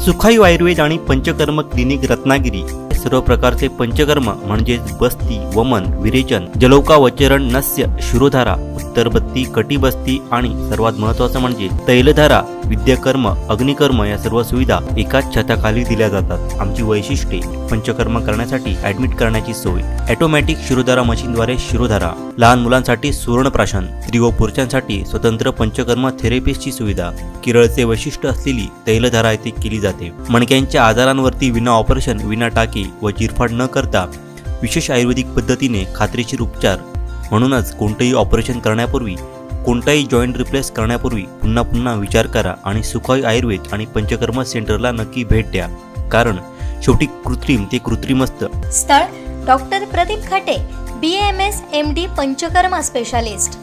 सुखायू आयुर्वेद आणि पंचकर्म क्लिनिक रत्नागिरी सर्व प्रकारचे पंचकर्म म्हणजेच बस्ती, वमन, विरेचन, जलौका, वचरण, नस्य, शिरोधारा, उत्तरबत्ती, कटिबस्ती आणि सर्वात महत्त्वाचं म्हणजे तैलधारा, विद्याकर्म, अग्निकर्म या सर्व सुविधा एकाच छताखाली दिल्या जातात। आमची वैशिष्ट्ये पंचकर्म करण्यासाठी ॲडमिट करण्याची सोय, ऑटोमॅटिक शिरोधारा मशीनद्वारे शिरोधारा, लहान मुलांसाठी सुवर्णप्राशन, स्त्री व पुरुषांसाठी स्वतंत्र पंचकर्म थेरपिस्टची सुविधा, केरळचे वैशिष्ट्य असलेली तैलधारा येथे केली जाते। मणक्यांच्या आजारांवरती विना ऑपरेशन, विना टाके व चिरफाड न करता विशेष आयुर्वेदिक पद्धतीने खात्रीशीर उपचार। म्हणूनच कोणतेही ऑपरेशन करण्यापूर्वी, कोणताही जॉईंट रिप्लेस करण्यापूर्वी पुन्हा विचार करा आणि सुखायू आयुर्वेद आणि पंचकर्म सेंटरला नक्की भेट द्या, कारण शेवटी कृत्रिम ते कृत्रिम असतं। स्थळ doctor Pradeep Khate, BAMS MD panchakarma specialist,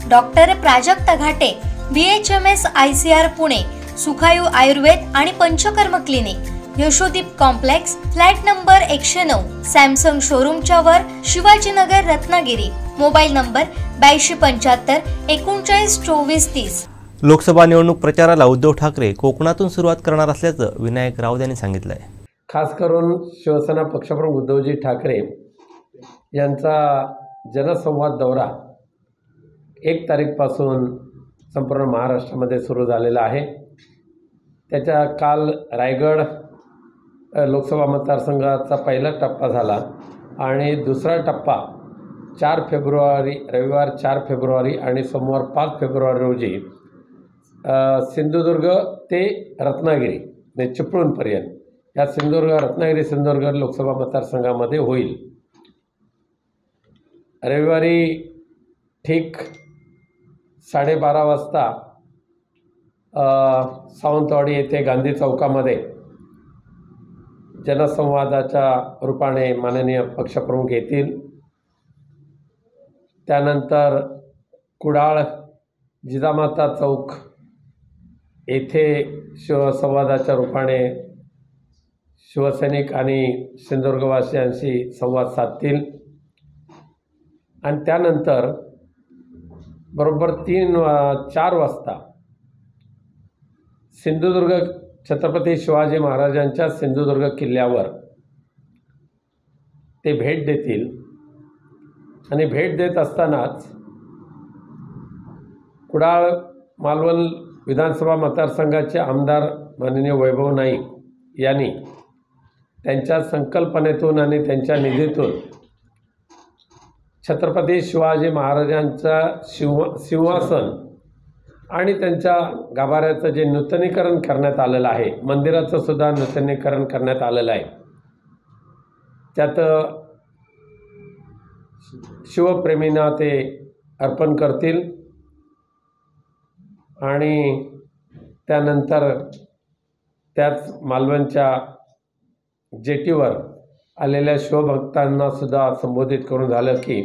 doctor Prajakt Ghate, BHMS ICR पुणे, सुखायू आयुर्वेद आणि panchakarma clinic, Yashodeep complex, flat number 109, Samsung शोरूमच्या वर, शिवाजीनगर, रत्नागिरी। Mobile number 8275 39 24 30। लोकसभा निवडणूक प्रचाराला उद्धव ठाकरे कोकणातून सुरुवात करणार असल्याचं विनायक राऊत यांनी सांगितलं आहे। खास करून शिवसेना पक्षप्रमुख उद्धवजी ठाकरे यांचा जनसंवाद दौरा 1 तारीखपासून संपूर्ण महाराष्ट्रामध्ये सुरू झालेला आहे। त्याच्या काल रायगड लोकसभा मतदारसंघाचा पहिला टप्पा झाला आणि दुसरा टप्पा 4 फेब्रुवारी रविवार 4 फेब्रुवारी आणि सोमवार 5 फेब्रुवारी रोजी सिंधुदुर्ग ते रत्नागिरी चिपळूणपर्यंत या सिंधुदुर्ग लोकसभा मतदारसंघामध्ये होईल। रविवारी ठीक 12:30 वाजता सावंतवाडी येथे गांधी चौकामध्ये जनसंवादाच्या रूपाने माननीय पक्षप्रमुख येतील। त्यानंतर कुडाळ जिजामाता चौक येथे शिवसंवादाच्या रूपाने शिवसैनिक आणि सिंधुदुर्गवासियांशी संवाद साधतील आणि त्यानंतर बरोबर 4 वाजता सिंधुदुर्ग छत्रपती शिवाजी महाराजांच्या सिंधुदुर्ग किल्ल्यावर ते भेट देतील आणि भेट देत असतानाच कुडाळ मालवण विधानसभा मतदारसंघाचे आमदार माननीय वैभव नाईक यांनी त्यांच्या संकल्पनेतून आणि त्यांच्या निधीतून छत्रपती शिवाजी महाराजांचा सिंहासन आणि त्यांच्या गाभाऱ्याचं जे नूतनीकरण करण्यात आलेलं आहे, मंदिराचं सुद्धा नूतनीकरण करण्यात आलेलं आहे, त्यात शिवप्रेमींना ते अर्पण करतील आणि त्यानंतर त्याच मालवणच्या जेटीवर आलेल्या शिवभक्तांना सुद्धा संबोधित करून झालं की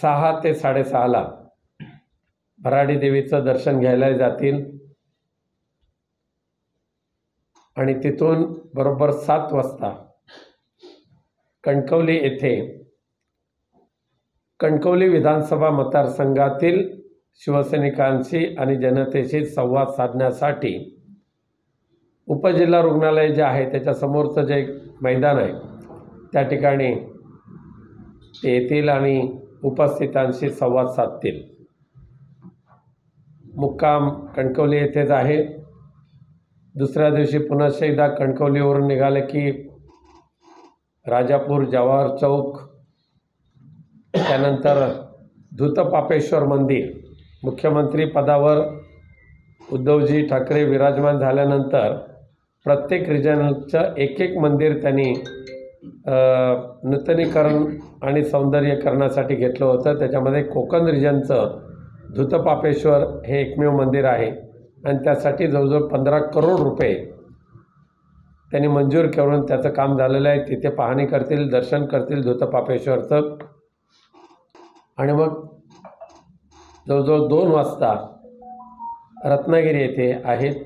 6 ते 6:30 भराडी देवीचं दर्शन घ्यायला जातील आणि तिथून बरोबर 7 वाजता कणकवली येथे कणकवली विधानसभा मतदारसंघातील शिवसैनिकांशी आणि जनतेशी संवाद साधण्यासाठी उपजिल्हा रुग्णालय जे आहे त्याच्यासमोरचं जे मैदान आहे त्या ठिकाणी ते येतील आणि उपस्थितांशी संवाद साधतील। मुक्काम कणकवली येथेच आहे। दुसऱ्या दिवशी पुन्हा एकदा कणकवलीवरून निघाले की राजापूर, जवाहर चौक, त्यानंतर धूतपापेश्वर मंदिर, मुख्यमंत्री पदावर उद्धवजी ठाकरे विराजमान झाल्यानंतर प्रत्येक रिजनचं एक मंदिर त्यांनी नूतनीकरण आणि सौंदर्यीकरणासाठी घेतलं होतं। त्याच्यामध्ये कोकण रिजनचं धूतपापेश्वर हे एकमेव मंदिर आहे आणि त्यासाठी जवळजवळ 15 करोड रुपये त्यांनी मंजूर करून त्याचं काम झालेलं आहे। तिथे पाहणी करतील, दर्शन करतील धूतपापेश्वरचं आणि मग जवळजवळ 2 वाजता रत्नागिरी येथे आहेत।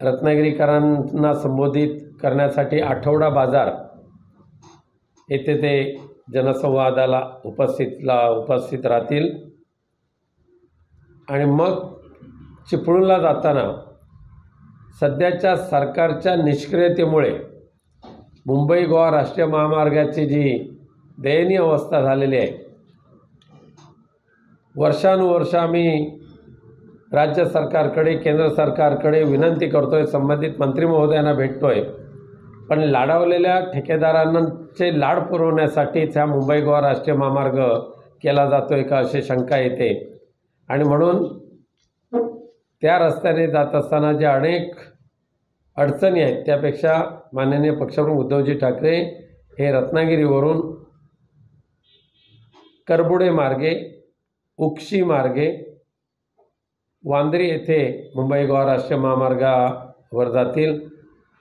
रत्नागिरीकरांना संबोधित करण्यासाठी आठवडा बाजार येथे ते जनसंवादाला उपस्थित राहतील आणि मग चिपळूणला जाताना सध्याच्या सरकारच्या निष्क्रियतेमुळे मुंबई गोवा राष्ट्रीय महामार्गाची जी दयनीय अवस्था झालेली आहे, वर्षानुवर्ष आम्ही राज्य सरकारकडे, केंद्र सरकारकडे विनंती करतोय, संबंधित मंत्री महोदयांना भेटतोय, पण लाडावलेल्या ठेकेदारांचे लाड पुरवण्यासाठीच हा मुंबई गोवा राष्ट्रीय महामार्ग केला जातोय का अशी शंका येते. आणि म्हणून त्या रस्त्याने जात असताना ज्या अनेक अडचणी आहेत, त्यापेक्षा माननीय पक्षप्रमुख उद्धवजी ठाकरे हे रत्नागिरीवरून करबुडे मार्गे, उक्षी मार्गे वांद्री येथे मुंबई गोवा राष्ट्रीय महामार्गावर जातील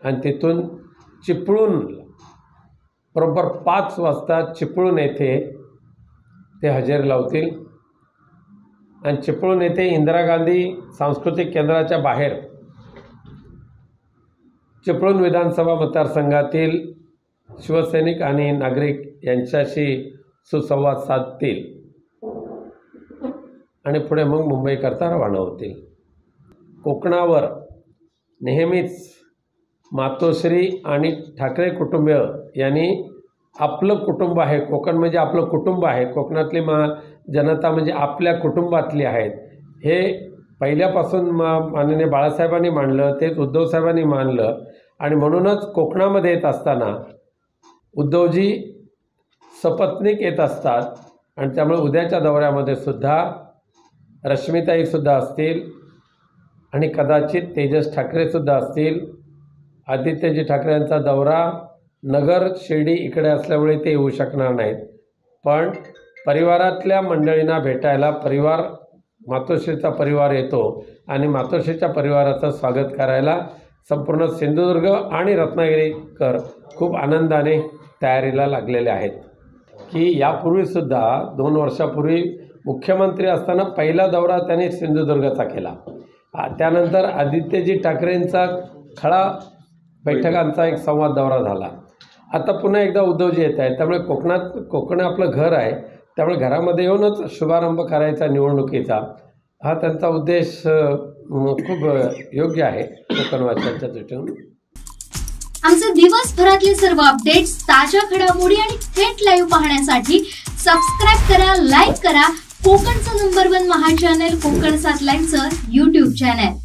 आणि तिथून चिपळूण बरोबर 5 वाजता चिपळूण येथे ते हजेरी लावतील. आणि चिपळूण येथे इंदिरा गांधी सांस्कृतिक केंद्राच्या बाहेर चिपळूण विधानसभा मतदारसंघातील शिवसैनिक आणि नागरिक यांच्याशी सुसंवाद साधतील आणि पुढे मग मुंबईकरता रवाना होतील. कोकणावर नेहमीच मातोश्री आणि ठाकरे कुटुंबीय यांनी आपलं कुटुंब आहे, कोकण म्हणजे आपलं कुटुंब आहे, कोकणातली जनता म्हणजे आपल्या कुटुंबातली आहेत, हे पहिल्यापासून माननीय बाळासाहेबांनी मानलं, तेच उद्धवसाहेबांनी मानलं. आणि म्हणूनच कोकणामध्ये येत असताना उद्धवजी सपत्नीक येत असतात आणि त्यामुळे उद्याच्या दौऱ्यामध्ये सुद्धा रश्मिताईसुद्धा असतील आणि कदाचित तेजस ठाकरेसुद्धा असतील. आदित्यजी ठाकरे यांचा दौरा नगर, शिर्डी इकडे असल्यामुळे ते येऊ शकणार नाहीत, पण परिवारातल्या मंडळींना भेटायला मातोश्रीचा परिवार येतो आणि मातोश्रीच्या परिवाराचं स्वागत करायला संपूर्ण सिंधुदुर्ग आणि रत्नागिरीकर खूप आनंदाने तयारीला लागलेले आहेत. की यापूर्वीसुद्धा 2 वर्षापूर्वी मुख्यमंत्री असताना पहिला दौरा त्यांनी सिंधुदुर्गचा केला. त्यानंतर आदित्यजी ठाकरेंचा खळा बैठकांचा एक संवाद दौरा झाला. आता पुन्हा एकदा उद्धवजी येत आहेत, त्यामुळे कोकण आपलं घर आहे, त्यामुळे घरामध्ये येऊनच शुभारंभ करायचा निवडणुकीचा हा त्यांचा उद्देश खूप योग्य आहे कोकणवासियांच्या दृष्टीने. आमचे दिवसभरातले सर्व अपडेट्स, ताज्या घडामोडी आणि थेट लाईव्ह पाहण्यासाठी सबस्क्राईब करा, लाईक करा कोकणचं नंबर 1 महा चॅनल कोकण 7 लाईनचं YouTube चॅनल.